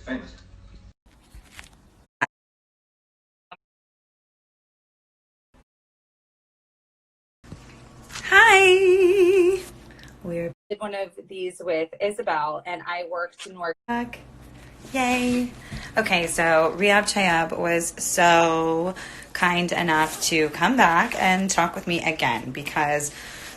Thanks. Hi! We're one of these with Isabel, and I worked in work. Yay! Okay, so Rihab Chaieb was so kind enough to come back and talk with me again because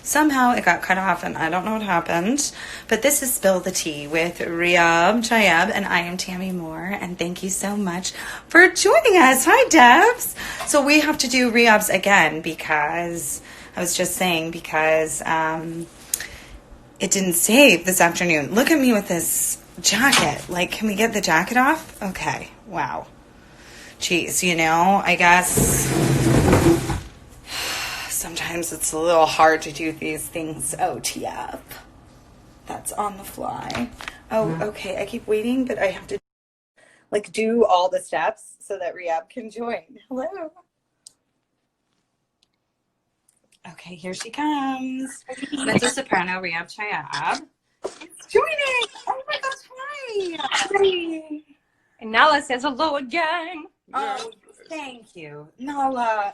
somehow it got cut off and I don't know what happened. But this is Spill the Tea with Rihab Chaieb, and I am Tammy Moore, and thank you so much for joining us. Hi, Debs! So we have to do Rehab's again because I was just saying because it didn't save this afternoon. Look at me with this jacket. Like, can we get the jacket off? Okay. Wow. Jeez, I guess sometimes it's a little hard to do these things OTF. That's on the fly. Oh, okay. I keep waiting, but I have to do all the steps so that Rihab can join. Hello. Okay, here she comes. Mezzo Soprano Rihab Chaieb. It's joining. Oh my gosh, hi. And Nala says hello again. Oh, thank you. Nala,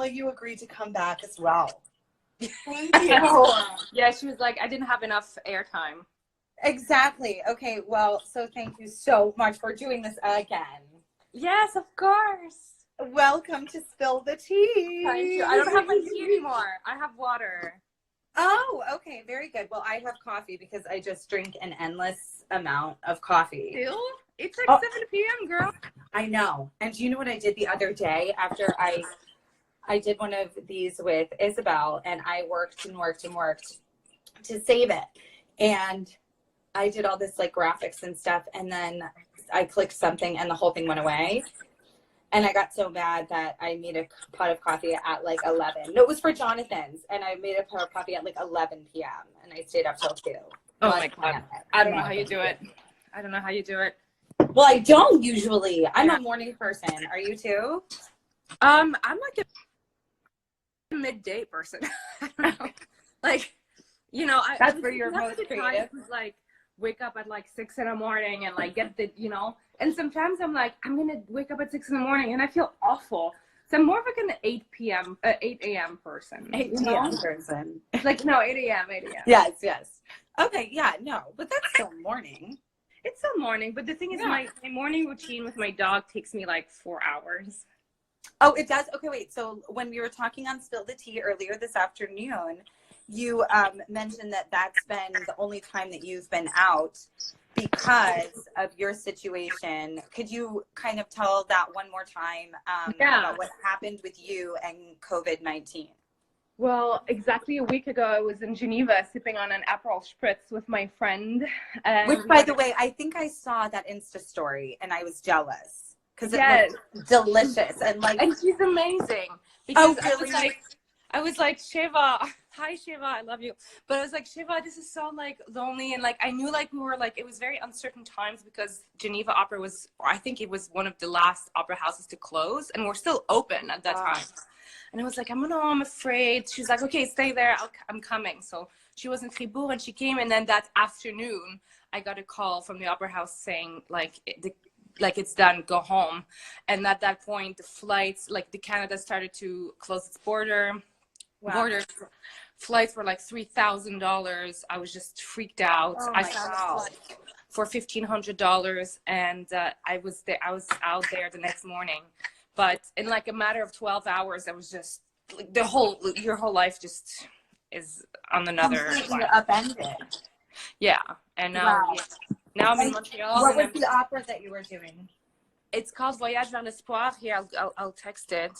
you agreed to come back as well. Thank you. Yeah, she was like, I didn't have enough airtime. Exactly. Okay, well, so thank you so much for doing this again. Yes, of course. Welcome to Spill the Tea. Thank you. I don't have my tea anymore. I have water. Oh, okay. Very good. Well, I have coffee because I just drink an endless amount of coffee. Still? It's like 7 p.m., girl. I know. And do you know what I did the other day after I did one of these with Isabel, and I worked to save it. And I did all this graphics and stuff, and then I clicked something and the whole thing went away. And I got so mad that I made a pot of coffee at 11. No, it was for Jonathan's. And I made a pot of coffee at 11 p.m. And I stayed up till 2. Oh my God. I don't know how you do it. I don't know how you do it. Well, I don't usually. I'm a morning person. Are you too? I'm like a midday person. I don't know. That's where you're most creative. Wake up at 6 in the morning and get the, and sometimes I'm like, I'm going to wake up at 6 in the morning and I feel awful. So I'm more of an 8 a.m. person. 8 p.m. person. 8 a.m. Yes. Okay, yeah, no, but that's still morning. It's still morning, but the thing is my morning routine with my dog takes me 4 hours. Oh, it does? Okay, wait. So when we were talking on Spill the Tea earlier this afternoon, you mentioned that that's been the only time that you've been out because of your situation. Could you kind of tell that one more time about what happened with you and COVID-19? Well, exactly a week ago, I was in Geneva sipping on an Aperol Spritz with my friend. Which, by the way, I think I saw that Insta story and I was jealous because it was delicious. And she's amazing. Because really? I was like, Shiva, hi Shiva, I love you. But I was like, Shiva, this is so lonely. And I knew we were it was very uncertain times because Geneva Opera was, I think it was one of the last opera houses to close. And we're still open at that time. And I was like, I'm afraid. She's like, okay, stay there. I'm coming. So she was in Fribourg and she came. And then that afternoon, I got a call from the opera house saying it's done, go home. And at that point, the flights, the Canada started to close its borders. Flights were $3,000. I was just freaked out. I found a flight for $1,500, and I was out there the next morning. But in a matter of 12 hours, I was just your whole life just is on another upended. Yeah, and now I'm in Montreal. What was the opera that you were doing? It's called Voyage vers l'Espoir. Here, I'll text it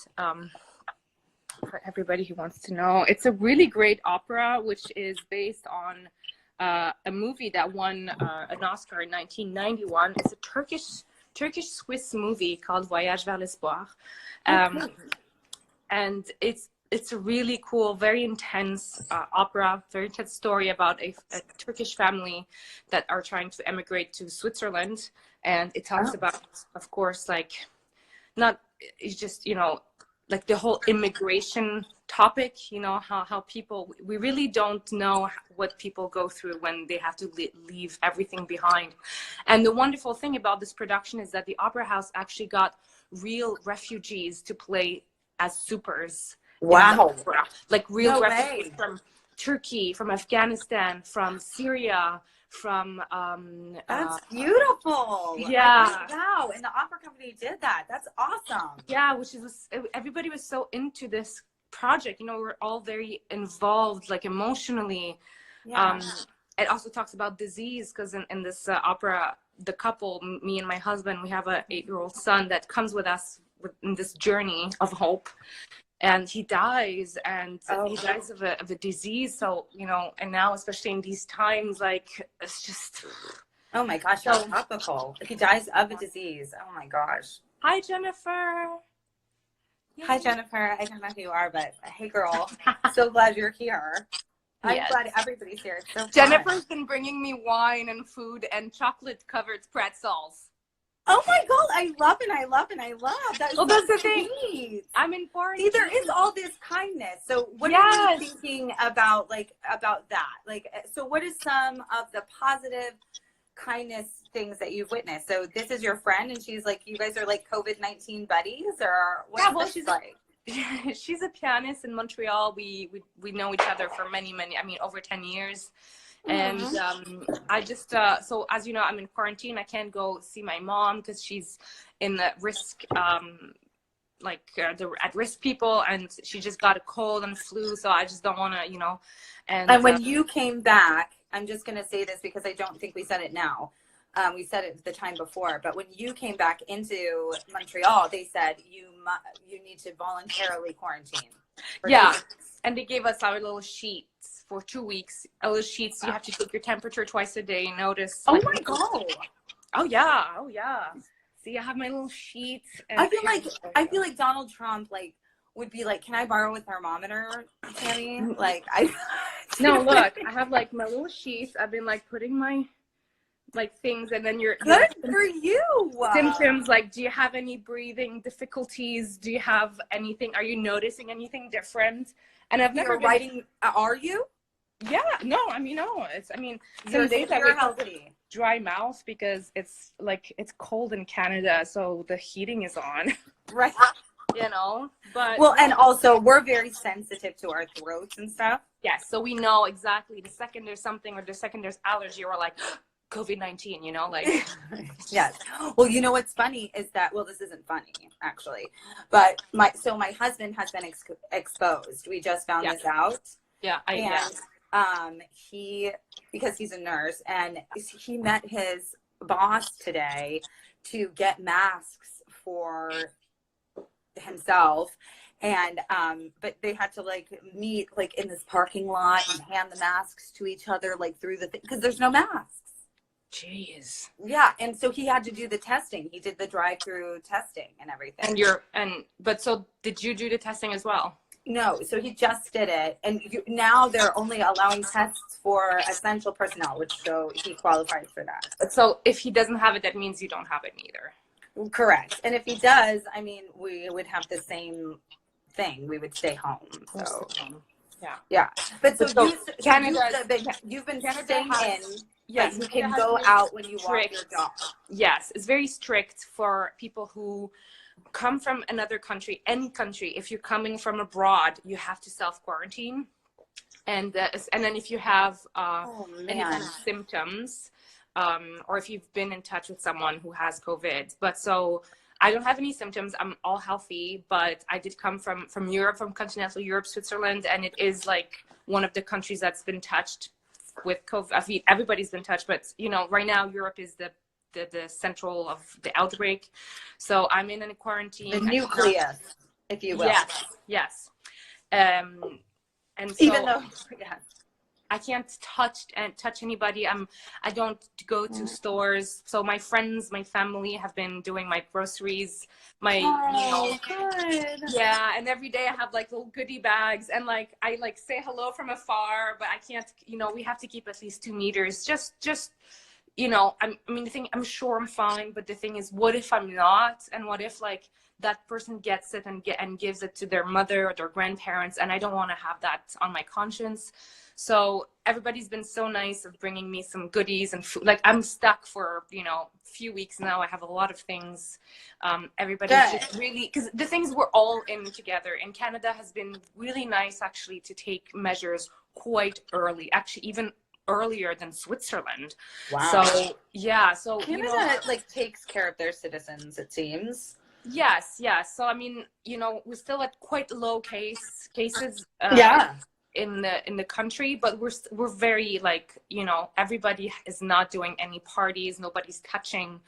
for everybody who wants to know. It's a really great opera, which is based on a movie that won an Oscar in 1991. It's a Turkish-Swiss movie called Voyage vers l'Espoir. And it's a really cool, very intense opera, very intense story about a Turkish family that are trying to emigrate to Switzerland. And it talks about, of course, it's just, like the whole immigration topic, you know, how people, we really don't know what people go through when they have to leave everything behind. And the wonderful thing about this production is that the Opera House actually got real refugees to play as supers. Wow. Like real No refugees way. from Turkey, from Afghanistan, from Syria, from That's beautiful. yeah. Wow, and the opera company did that. That's awesome. Yeah, which is, everybody was so into this project, you know, we're all very involved, like emotionally. Yeah. It also talks about disease, because in this opera, the couple, me and my husband, we have a 8-year-old son that comes with us in this journey of hope, and he dies, and he dies of a disease. So, you know, and now especially in these times, like, it's just, oh my gosh, how topical. He dies of a disease. Oh my gosh. Hi, Jennifer. Hi, Jennifer. I don't know who you are, but hey, girl. So glad you're here. I'm glad everybody's here. It's so Jennifer's been bringing me wine and food and chocolate-covered pretzels. Oh my God, I love it. I love it. I love that. Well, that's the thing. I'm in quarantine. See, there is all this kindness. So what are you thinking about, about that? Like, so what is some of the positive kindness things that you've witnessed? So this is your friend, and she's like, you guys are like COVID-19 buddies, or what's this like? She's a pianist in Montreal. We know each other for many, I mean, over 10 years. And I just, so as you know, I'm in quarantine. I can't go see my mom because she's in the risk, the at-risk people, and she just got a cold and flu. So I just don't want to, you know. And when you came back, I'm just going to say this because I don't think we said it now. We said it the time before, but when you came back into Montreal, they said you need to voluntarily quarantine. Yeah, and they gave us our little sheets for 2 weeks. A little sheets. You have to take your temperature twice a day. Notice. Oh my God. Oh yeah. Oh yeah. See, I have my little sheets. And I feel like Donald Trump would be like, "Can I borrow a thermometer, Tammy?" Like No, look, I have like my little sheets. I've been like putting my things, and then you're good for you. Symptoms, like, do you have any breathing difficulties? Do you have anything? Are you noticing anything different? And I've never been writing. Are you? Yeah, no, I mean, no. Some days I wake up with dry mouth because it's cold in Canada, so the heating is on. Right. You know, but and also we're very sensitive to our throats and stuff. Yes, so we know exactly the second there's something, or the second there's allergy, we're like, COVID-19, you know, like. Yes. Well, you know what's funny is that, well, this isn't funny actually, but my husband has been exposed. We just found this out. Yeah, because he's a nurse, and he met his boss today to get masks for himself, and but they had to meet in this parking lot and hand the masks to each other through the thing because there's no masks. Jeez. Yeah, and so he had to do the testing. He did the drive-through testing and everything. But so did you do the testing as well? No, so he just did it, and now they're only allowing tests for essential personnel, so he qualifies for that. So if he doesn't have it, that means you don't have it either. Correct. And if he does, I mean, we would have the same thing. We would stay home. So yeah. But so you've been staying in. Yes, you can go out when you walk your dog. Yes, it's very strict for people who come from another country, any country. If you're coming from abroad, you have to self-quarantine. And then if you have any kind of symptoms, or if you've been in touch with someone who has COVID. But so I don't have any symptoms. I'm all healthy, but I did come from Europe, from continental Europe, Switzerland, and it is one of the countries that's been touched with COVID. I mean, everybody's been touched, but right now Europe is the central of the outbreak. So I'm in a quarantine. The nucleus, if you will. Yes. And so, even though, I can't touch anybody. I don't go to stores. So my friends, my family have been doing my groceries. Good. Yeah, and every day I have little goodie bags, and I say hello from afar, but I can't. We have to keep at least 2 meters. Just. I'm sure I'm fine, but the thing is, what if I'm not? And what if that person gets it and gives it to their mother or their grandparents, and I don't want to have that on my conscience. So everybody's been so nice of bringing me some goodies and food. Like, I'm stuck for, you know, a few weeks now. I have a lot of things. Everybody's just really, because the things we're all in together. And Canada has been really nice, actually, to take measures quite early, actually even earlier than Switzerland. Wow. So yeah, so Canada, you know, like, takes care of their citizens, it seems. yes. So I mean, you know, we're still at quite low cases. Yeah. In the country, but we're very, like, you know, everybody is not doing any parties, nobody's touching,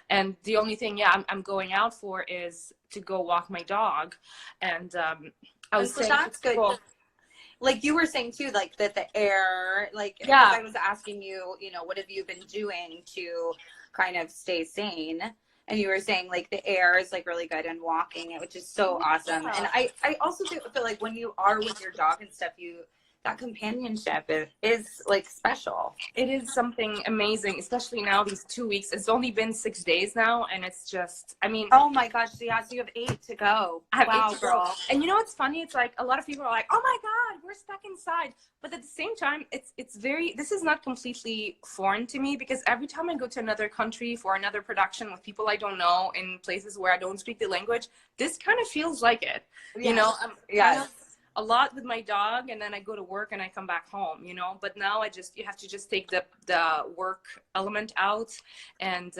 and the only thing I'm going out for is to go walk my dog. And I was so saying that's good. people, Like you were saying too, like that the air, like, yeah, because I was asking you, you know, what have you been doing to kind of stay sane? And you were saying like the air is like really good and walking it, which is so awesome. And I also feel like when you are with your dog and stuff, that companionship is like special. it is something amazing, especially now these 2 weeks. It's only been 6 days now, and it's just, I mean, oh my gosh, yeah, so you have 8 to go. I have Wow, 8 to go. girl. And you know what's funny? It's like a lot of people are like, "Oh my God, we're stuck inside." But at the same time, it's very. This is not completely foreign to me, because every time I go to another country for another production with people I don't know in places where I don't speak the language, this kind of feels like it. Yes. You know, yes. kind of a lot with my dog, and then I go to work and I come back home. You know, but now you have to just take the work element out, and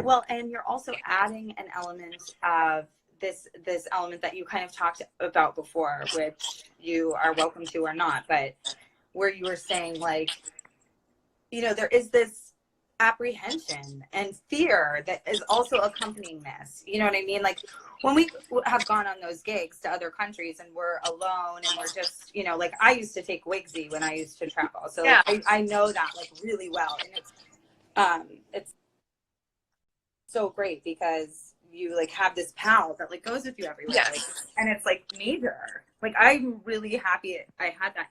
well, and you're also adding an element of this element that you kind of talked about before, which you are welcome to or not, but where you were saying, like, you know, there is this apprehension and fear that is also accompanying this. You know what I mean? Like when we have gone on those gigs to other countries and we're alone and we're just, you know, like I used to take Wigsy when I used to travel. So yeah. like, I know that like really well. And it's so great because you like have this pal that like goes with you everywhere. Yes. Like, and it's like major. Like I'm really happy I had that.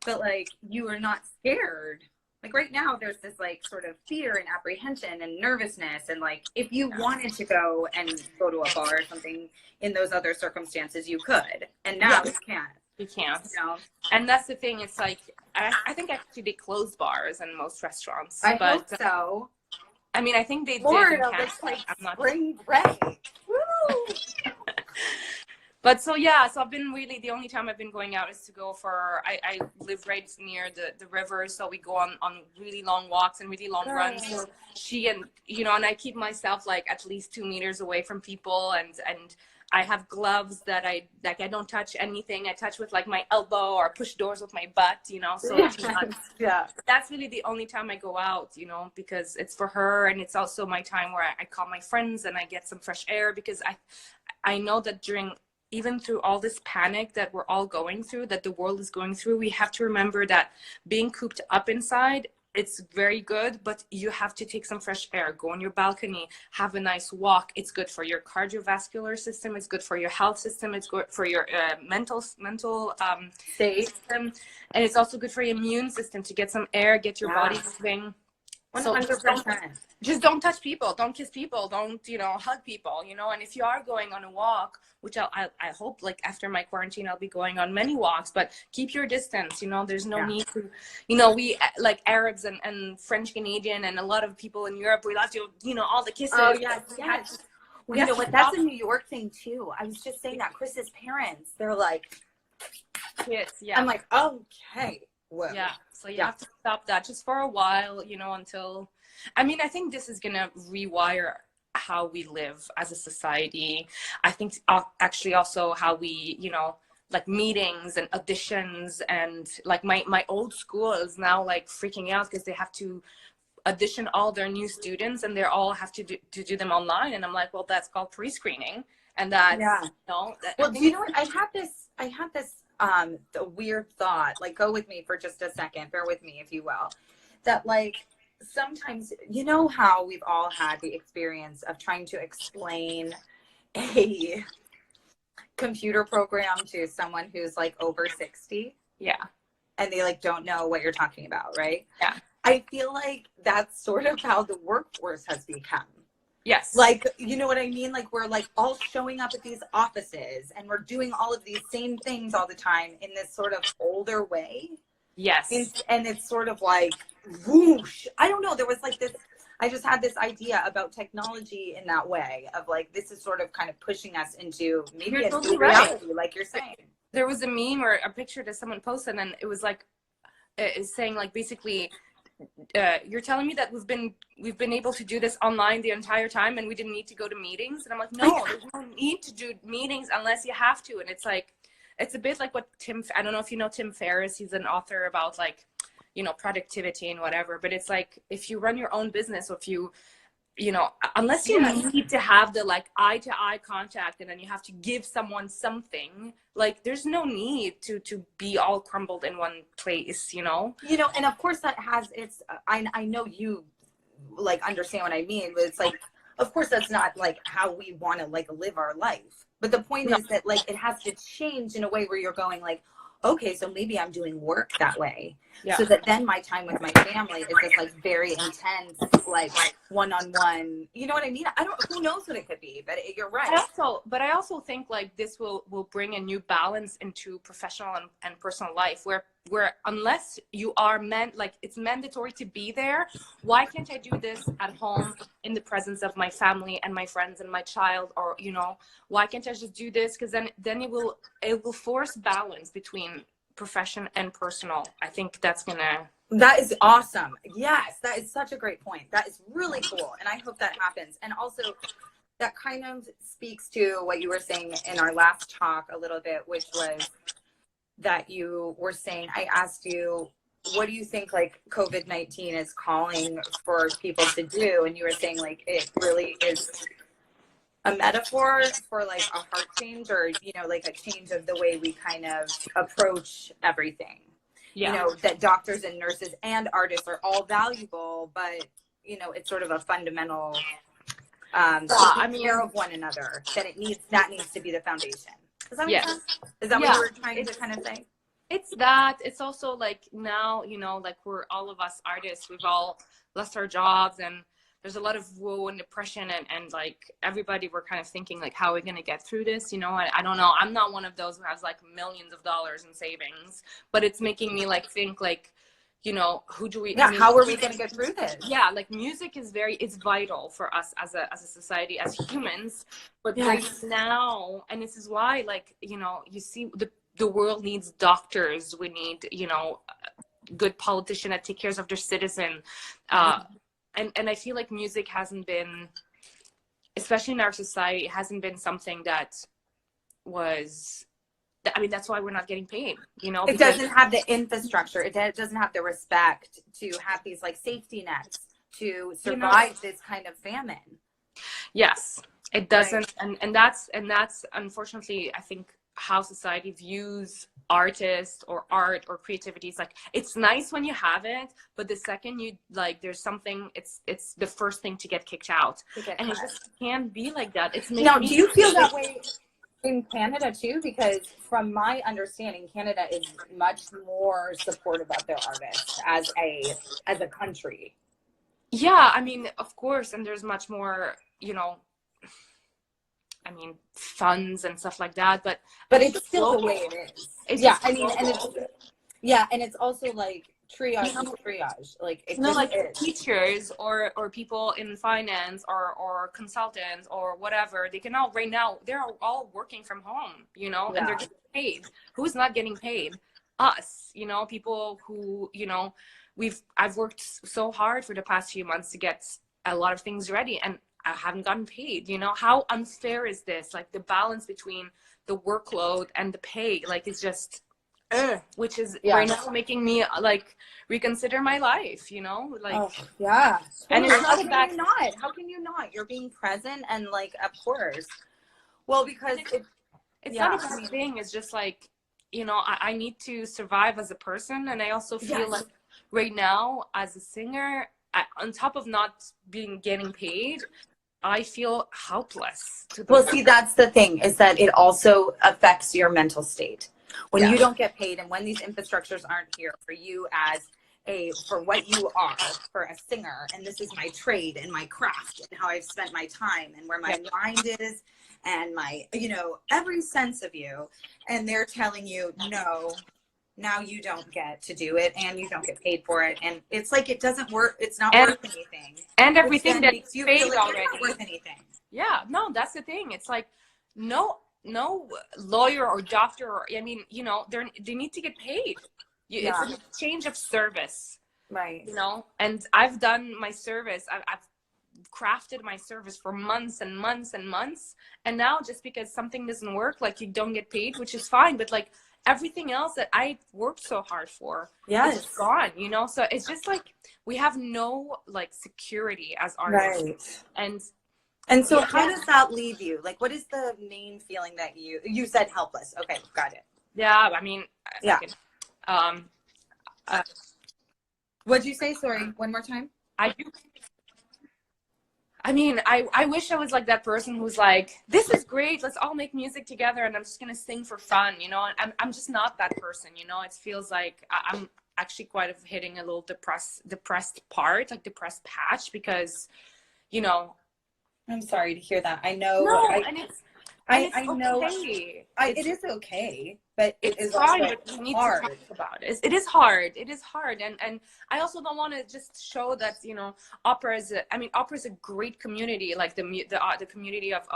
But like you are not scared. Like right now there's this like sort of fear and apprehension and nervousness, and like if you wanted to go to a bar or something in those other circumstances you could, and now you can't. You can't. You know? And that's the thing. It's like I think actually they close bars in most restaurants. I hope so. I mean, I think they Florida did in Canada. looks like I'm not spring break. Woo! But so yeah, so I've been really, the only time I've been going out is to go for, I live right near the river, so we go on really long walks and really long runs. So and I keep myself like at least 2 meters away from people, and I have gloves that I don't touch anything. I touch with like my elbow or push doors with my butt, so it's not, yeah. That's really the only time I go out, because it's for her, and it's also my time where I call my friends and I get some fresh air, because I know that even through all this panic that we're all going through, that the world is going through, we have to remember that being cooped up inside, it's very good, but you have to take some fresh air, go on your balcony, have a nice walk. It's good for your cardiovascular system. It's good for your health system. It's good for your mental state system. And it's also good for your immune system to get some air, get your body moving. 100%. Just don't touch people, don't kiss people, don't hug people, and if you are going on a walk, which I hope, like, after my quarantine I'll be going on many walks, but keep your distance. There's no need to, we like Arabs and French Canadian and a lot of people in Europe, we love to, all the kisses. Oh yes. You know what, that's a New York thing too. I was just saying that Chris's parents, they're like kids. I'm like, okay. Whoa. Yeah, so you have to stop that just for a while, until, I think this is gonna rewire how we live as a society. I think actually also how we, like meetings and auditions, and like my old school is now like freaking out because they have to audition all their new students and they all have to do them online, and I'm like, well, that's called pre-screening, and that's well, do you know what, I had this the weird thought, like, go with me for just a second, bear with me if you will, that like sometimes, how we've all had the experience of trying to explain a computer program to someone who's like over 60, and they like don't know what you're talking about, right? I feel like that's sort of how the workforce has become. Yes. Like, you know what I mean? Like, we're like all showing up at these offices and we're doing all of these same things all the time in this sort of older way. Yes. And it's sort of like whoosh. I don't know. There was like this, I just had this idea about technology in that way of like, this is sort of kind of pushing us into maybe You're a totally new right. reality, like you're saying. There was a meme or a picture that someone posted, and it was like, it's saying like basically, you're telling me that we've been able to do this online the entire time and we didn't need to go to meetings? And I'm like, no, there's no need to do meetings unless you have to. And it's like, it's a bit like what I don't know if you know Tim Ferriss. He's an author about like, you know, productivity and whatever. But it's like, if you run your own business, or if you know, unless you need to have the like eye-to-eye contact and then you have to give someone something, like there's no need to be all crumbled in one place, you know? You know, and of course that has its, I know you like understand what I mean, but it's like, of course that's not like how we want to like live our life. But the point is that like it has to change in a way where you're going like, okay, so maybe I'm doing work that way. Yeah. So that then my time with my family is this like very intense, like one-on-one, you know what I mean? Who knows what it could be, but you're right. I also think like this will bring a new balance into professional and personal life where unless you are like it's mandatory to be there, why can't I do this at home in the presence of my family and my friends and my child? Or, you know, why can't I just do this? Because then it will force balance between profession and personal. I think that is awesome. Yes, that is such a great point. That is really cool, and I hope that happens. And also that kind of speaks to what you were saying in our last talk a little bit, which was that you were saying, I asked you, what do you think like COVID-19 is calling for people to do? And you were saying like it really is a metaphor for like a heart change, or, you know, like a change of the way we kind of approach everything. Yeah. You know, that doctors and nurses and artists are all valuable, but, you know, it's sort of a fundamental taking care of one another, that needs to be the foundation. Is that what you were trying to kind of say? It's that. It's also like now, you know, like we're all of us artists, we've all lost our jobs, and there's a lot of woe and depression, and like everybody, we're kind of thinking like, how are we going to get through this? You know, I don't know. I'm not one of those who has like millions of dollars in savings, but it's making me like think like, you know, how are we going to get through this? Yeah, like music is it's vital for us as a society, as humans. But right now, and this is why, like, you know, you see the world needs doctors. We need, you know, good politicians that take care of their citizen. And I feel like music hasn't been, especially in our society, it hasn't been something that was, I mean, that's why we're not getting paid, you know? It doesn't have the infrastructure. It doesn't have the respect to have these like safety nets to survive this kind of famine. Yes, it doesn't. Right. And that's unfortunately, I think, how society views artists or art or creativity. Is like, it's nice when you have it, but the second you like there's something, it's the first thing to get kicked out, and it just can't be like that. It's now, do you feel that way in Canada too? Because from my understanding, Canada is much more supportive of their artists as a country. Yeah, I mean, of course, and there's much more, you know, I mean, funds and stuff like that, but it's still the way it is. I mean, and it's also like triage, like it like teachers or people in finance or consultants or whatever, they can all right now, they're all working from home, you know, and they're getting paid. Who's not getting paid? Us, you know, people who, you know, I've worked so hard for the past few months to get a lot of things ready, and I haven't gotten paid. You know, how unfair is this? Like the balance between the workload and the pay, like it's just, which is right now making me like reconsider my life. You know, like and it's how can you not? You're being present, and like, of course. Well, because it's not a bad thing. It's just like, you know, I need to survive as a person, and I also feel like right now as a singer, on top of not getting paid, I feel helpless. See, that's the thing, is that it also affects your mental state. When you don't get paid, and when these infrastructures aren't here for you as for what you are, for a singer, and this is my trade and my craft and how I've spent my time and where my mind is and my, every sense of you. And they're telling you, no, now you don't get to do it and you don't get paid for it. And it's like, it doesn't work. It's not worth anything. And everything that makes you paid feel like already. it's not worth anything. Yeah, no, that's the thing. It's like, no lawyer or doctor, or, I mean, they need to get paid. It's an exchange of service. Right. And I've done my service. I've crafted my service for months and months and months. And now just because something doesn't work, like you don't get paid, which is fine. But like everything else that I worked so hard for is gone, So it's just like we have no like security as artists. Right. And so how does that leave you? Like, what is the main feeling that you said helpless? Okay, got it. Yeah, I mean, what'd you say? Sorry, one more time. I mean, I wish I was like that person who's like, this is great, let's all make music together and I'm just gonna sing for fun, and I'm just not that person, It feels like I'm actually quite hitting a little depressed part, like depressed patch, because, I'm sorry to hear that. I know. No, I know. Okay. It is okay, but it is fine, also but we need hard. to talk about it. It is hard. It is hard, and I also don't want to just show that opera is a great community, like the community of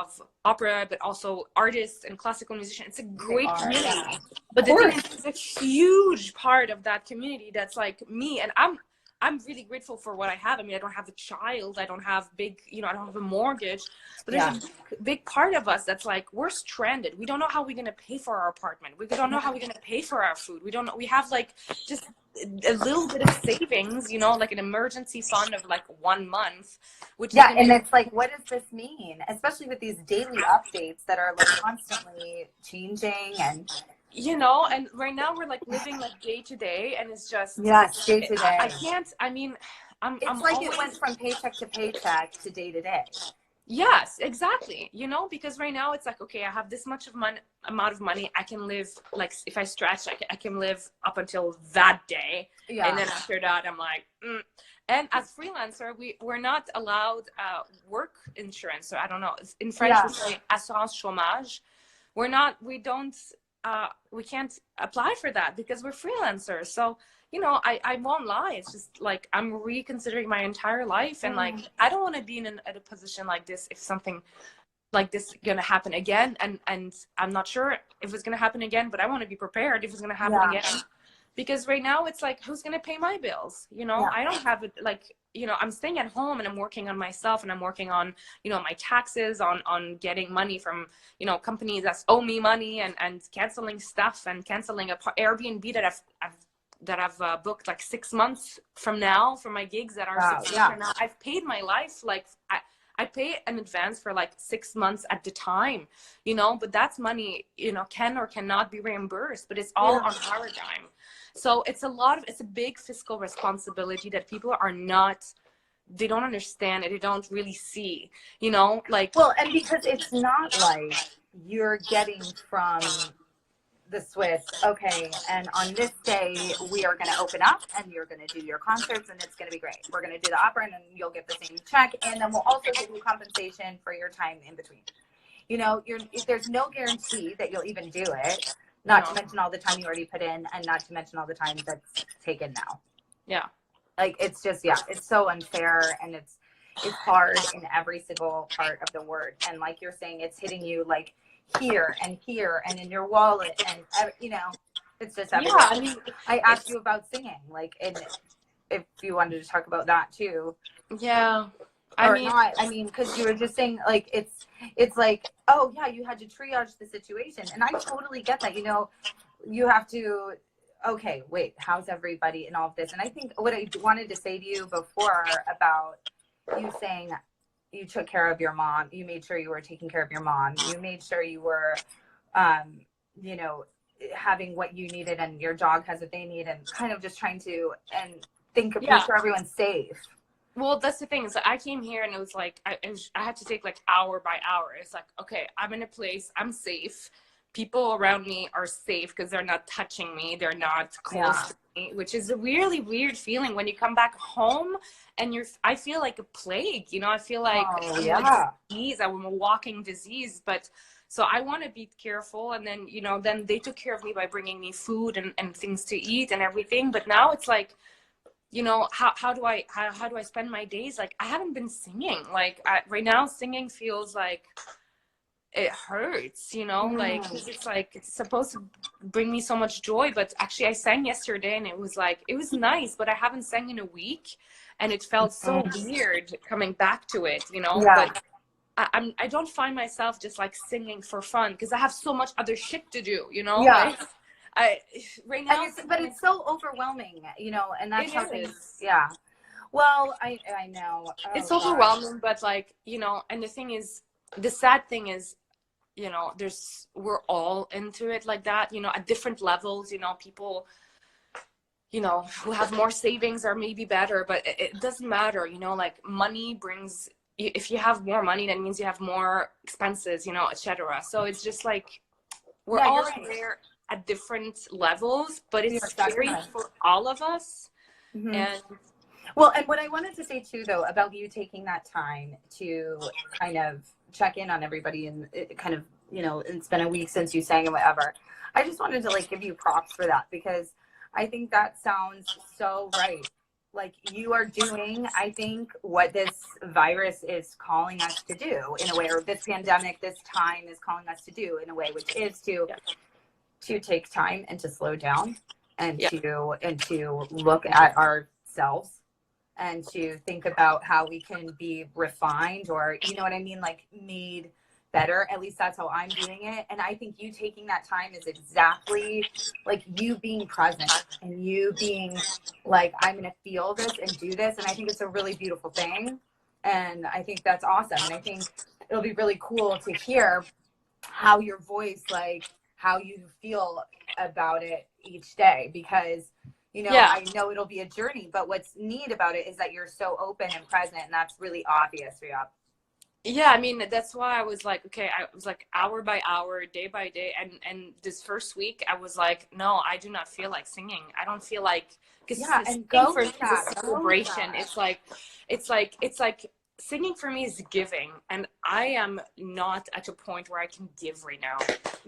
opera, but also artists and classical musicians. It's a great community, but the thing is, a huge part of that community that's like me, and I'm really grateful for what I have. I mean, I don't have a child. I don't have I don't have a mortgage. But there's a big part of us that's like, we're stranded. We don't know how we're going to pay for our apartment. We don't know how we're going to pay for our food. We don't know. We have like just a little bit of savings, like an emergency fund of like 1 month. And it's like, what does this mean? Especially with these daily updates that are like constantly changing and... and right now we're like living like day to day, and it's just day to day. I can't. I mean, it's like always... it went from paycheck to paycheck to day to day. Yes, exactly. Because right now it's like, okay, I have this much amount of money. I can live, like, if I stretch, I can live up until that day. Yeah. And then after that, I'm like, And as freelancer, we're not allowed work insurance. So I don't know. In French, we say assurance chômage. We can't apply for that because we're freelancers. So, I won't lie. It's just like, I'm reconsidering my entire life. And like, I don't want to be in a position like this if something like this is going to happen again. And I'm not sure if it's going to happen again, but I want to be prepared if it's going to happen again. Because right now it's like, who's going to pay my bills? I don't have it. Like, I'm staying at home and I'm working on myself, and I'm working on, my taxes, on getting money from, companies that owe me money, and canceling stuff, and canceling a Airbnb that I've booked like 6 months from now for my gigs that are 6 months from now. I've paid my life. Like I pay in advance for like 6 months at the time, but that's money, can or cannot be reimbursed, but it's all on our dime. So it's a big fiscal responsibility that people they don't understand it. They don't really see, like. Well, and because it's not like you're getting from the Swiss, okay, and on this day we are going to open up and you're going to do your concerts and it's going to be great. We're going to do the opera and then you'll get the same check, and then we'll also give you compensation for your time in between. There's no guarantee that you'll even do it, not to mention all the time you already put in, and not to mention all the time that's taken now. Yeah. Like, it's just, it's so unfair, and it's hard in every single part of the word. And like you're saying, it's hitting you like here and in your wallet, and it's just everywhere. Yeah, I mean, I asked you about singing, like, if you wanted to talk about that too. Yeah. I mean, because you were just saying, like, it's like, oh yeah, you had to triage the situation, and I totally get that. You have to, okay, wait, how's everybody in all of this? And I think what I wanted to say to you before about you saying you took care of your mom, you made sure you were taking care of your mom, you made sure you were, having what you needed, and your dog has what they need, and kind of just trying to make sure everyone's safe. Well, that's the thing. So I came here and it was like, I had to take like hour by hour. It's like, okay, I'm in a place, I'm safe. people around me are safe because they're not touching me, they're not close to me, which is a really weird feeling when you come back home and I feel like a plague, you know, I feel like I'm a disease, I'm a walking disease. But so I want to be careful. And then, you know, then they took care of me by bringing me food and things to eat and everything. But now it's like, you know, how do I spend my days? Like, I haven't been singing. Like, right now singing feels like it hurts, you know, like, 'cause it's like, it's supposed to bring me so much joy. But actually I sang yesterday and it was like, it was nice, but I haven't sang in a week and it felt so weird coming back to it, you know. But I don't find myself just like singing for fun because I have so much other shit to do, you know. Like, right now, but it's so overwhelming, you know, and that's how things. Yeah. Well, I know it's overwhelming, but like, you know, and the sad thing is, you know, we're all into it like that, you know, at different levels. You know, people, you know, who have more savings are maybe better, but it doesn't matter, you know. Like, money brings, if you have more money, that means you have more expenses, you know, etc. So it's just like, we're all there at different levels, but it's scary for all of us. And well, and what I wanted to say too, though, about you taking that time to kind of check in on everybody and kind of, you know, it's been a week since you sang and whatever. I just wanted to like give you props for that, because I think that sounds so right. Like, you are doing, I think, what this virus is calling us to do in a way, or this pandemic, this time is calling us to do in a way, which is to take time and to slow down and to look at ourselves and to think about how we can be refined, or, you know what I mean, like, made better. At least that's how I'm doing it. And I think you taking that time is exactly like you being present and you being like, I'm going to feel this and do this. And I think it's a really beautiful thing. And I think that's awesome. And I think it'll be really cool to hear how your voice, like, how you feel about it each day, because, you know, I know it'll be a journey, but what's neat about it is that you're so open and present, and that's really obvious, Rihab. Yeah, I mean, that's why I was like, okay, I was like hour by hour, day by day. And this first week I was like, no, I do not feel like singing. I don't feel like, because and go for the celebration, it's like singing for me is giving. And I am not at a point where I can give right now.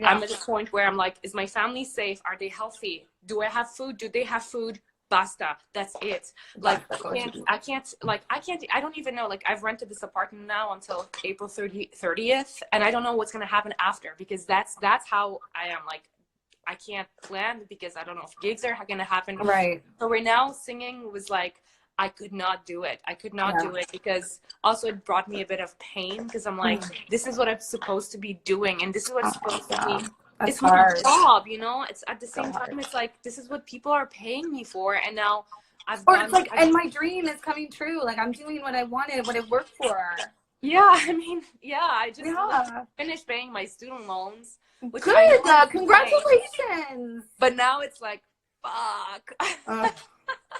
I'm at a point where I'm like, is my family safe? Are they healthy? Do I have food? Do they have food? Basta. That's it. Like, I don't even know. Like, I've rented this apartment now until April 30th, and I don't know what's going to happen after, because that's how I am. Like, I can't plan because I don't know if gigs are going to happen. Right. So right now, singing was like, I could not do it. I could not do it, because also it brought me a bit of pain, because I'm like, this is what I'm supposed to be doing, and this is what's supposed to be. It's my job, you know. It's at the same time, it's like, this is what people are paying me for, and now it's like, and my dream is coming true. Like, I'm doing what I wanted, what I worked for. Yeah, I mean, I just finished paying my student loans. Which good, congratulations. But now it's like, fuck.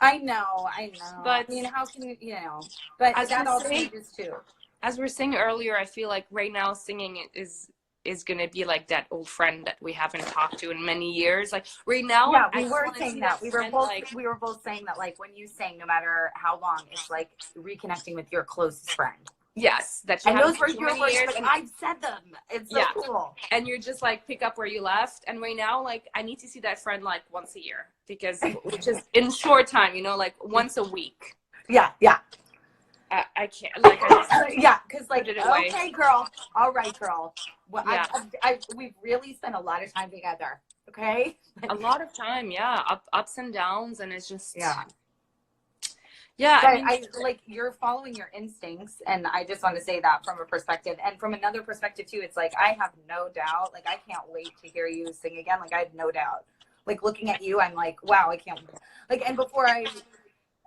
I know. But I mean, how can you know? But that all changes too. As we were saying earlier, I feel like right now singing is gonna be like that old friend that we haven't talked to in many years. Like, right now, we were saying that. We were both saying that, like, when you sang, no matter how long, it's like reconnecting with your closest friend. Yes, that you and those were your words, but I've said them. It's so cool. And you're just like, pick up where you left. And right now, like, I need to see that friend like once a year, because which is in short time, you know, like once a week. Yeah. I can't, like, because like, okay, girl, all right, girl. Well, we've really spent a lot of time together. Okay, a lot of time, ups and downs, and it's just but I like, you're following your instincts, and I just want to say that from a perspective, and from another perspective too. It's like, I have no doubt. Like, I can't wait to hear you sing again. Like, I have no doubt. Like, looking at you, I'm like, wow, I can't. Like, and before I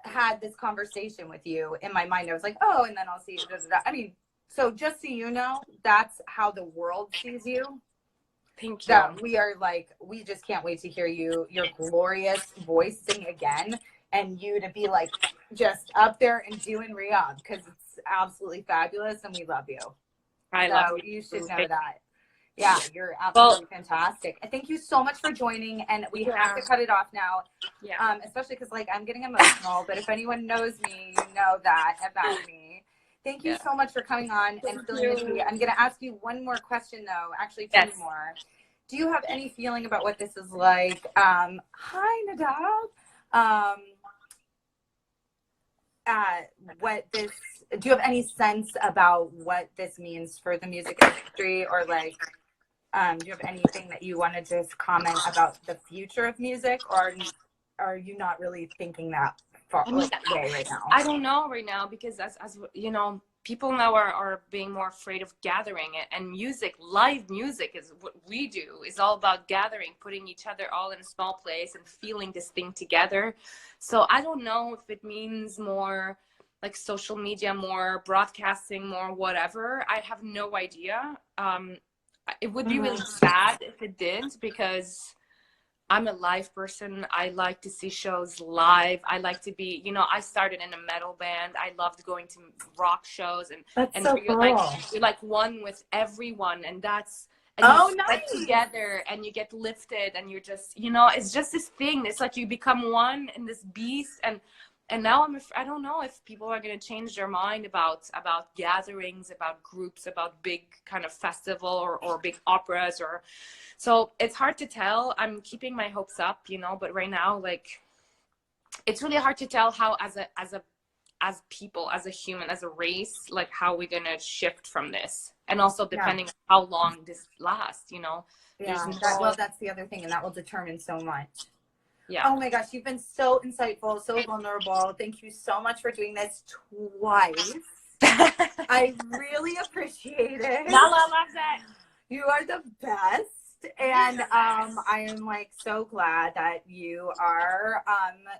had this conversation with you, in my mind I was like, oh, and then I'll see you. I mean, so just so you know, that's how the world sees you. Thank you. That we are like, we just can't wait to hear your glorious voice sing again, and you to be like just up there and doing Rihab, because it's absolutely fabulous, and we love you. I love you. You should know that. Yeah, you're absolutely fantastic. Thank you so much for joining, and we have to cut it off now. Yeah. Especially because like I'm getting emotional, but if anyone knows me, you know that about me. Thank you so much for coming on and spilling the tea. I'm going to ask you one more question though, actually two more. Do you have any feeling about what this is like? Hi, Nadav. Do you have any sense about what this means for the music industry, or like, do you have anything that you want to just comment about the future of music, or are you not really thinking that far way right now? I don't know right now, because as you know, people now are being more afraid of gathering it, and music, live music is what we do. It's all about gathering, putting each other all in a small place and feeling this thing together. So I don't know if it means more like social media, more broadcasting, more whatever. I have no idea. It would be really sad if it didn't, because I'm a live person. I like to see shows live. I like to be, you know, I started in a metal band. I loved going to rock shows, and so you're cool. you're like one with everyone, and you get together and you get lifted, and you're just, you know, it's just this thing. It's like you become one in this beast, and now I don't know if people are going to change their mind about gatherings, about groups, about big kind of festival or big operas, or so it's hard to tell. I'm keeping my hopes up, you know, but right now, like, it's really hard to tell how as people, as a human, as a race, like how we're going to shift from this, and also depending on how long this lasts, you know. Well, that's the other thing, and that will determine so much. Yeah. Oh my gosh, you've been so insightful, so vulnerable. Thank you so much for doing this twice. I really appreciate it. Nala loves it. You are the best. And I am like so glad that you are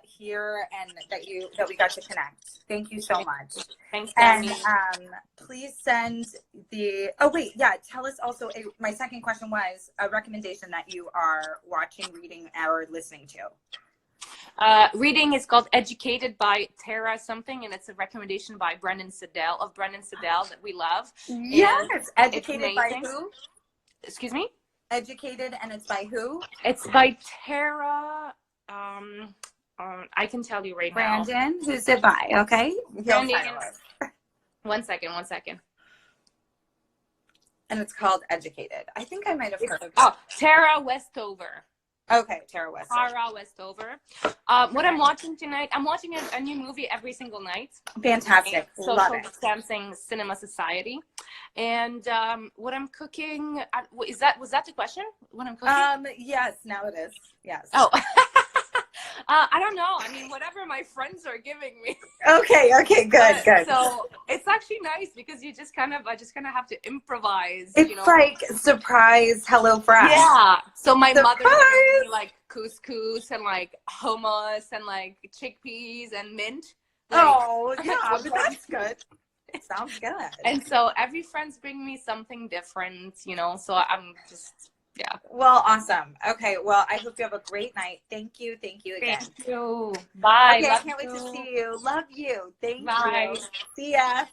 here, and that we got to connect. Thank you so much. Thanks, Tammy. And please send tell us also, my second question was a recommendation that you are watching, reading, or listening to. Reading is called Educated by Tara something, and it's a recommendation by Brendan Siddell that we love. Yes. Educated by who? Excuse me? Educated, and it's by who? It's by Tara. I can tell you right now. Brandon, who's it by? Okay. Brandon. One second. And it's called Educated. I think I might have heard of it. Oh, Tara Westover. Okay, Tara Westover. Tara Westover. What I'm watching tonight, I'm watching a new movie every single night. Fantastic. Love it. Social Distancing Cinema Society. And what I'm cooking, was that the question? What I'm cooking? Yes, now it is. Yes. Oh. I don't know. I mean, whatever my friends are giving me. Okay, good. So it's actually nice, because I just kind of have to improvise. It's like surprise Hello Fresh. Yeah. So my mother gave me like couscous and like hummus and like chickpeas and mint. Like, but that's good. It sounds good. And so every friend's bringing me something different, you know. So I'm just. Yeah. Well, awesome. Okay. Well, I hope you have a great night. Thank you again. Thank you. Bye. Okay, I can't wait to see you. Love you. Thank you. See ya.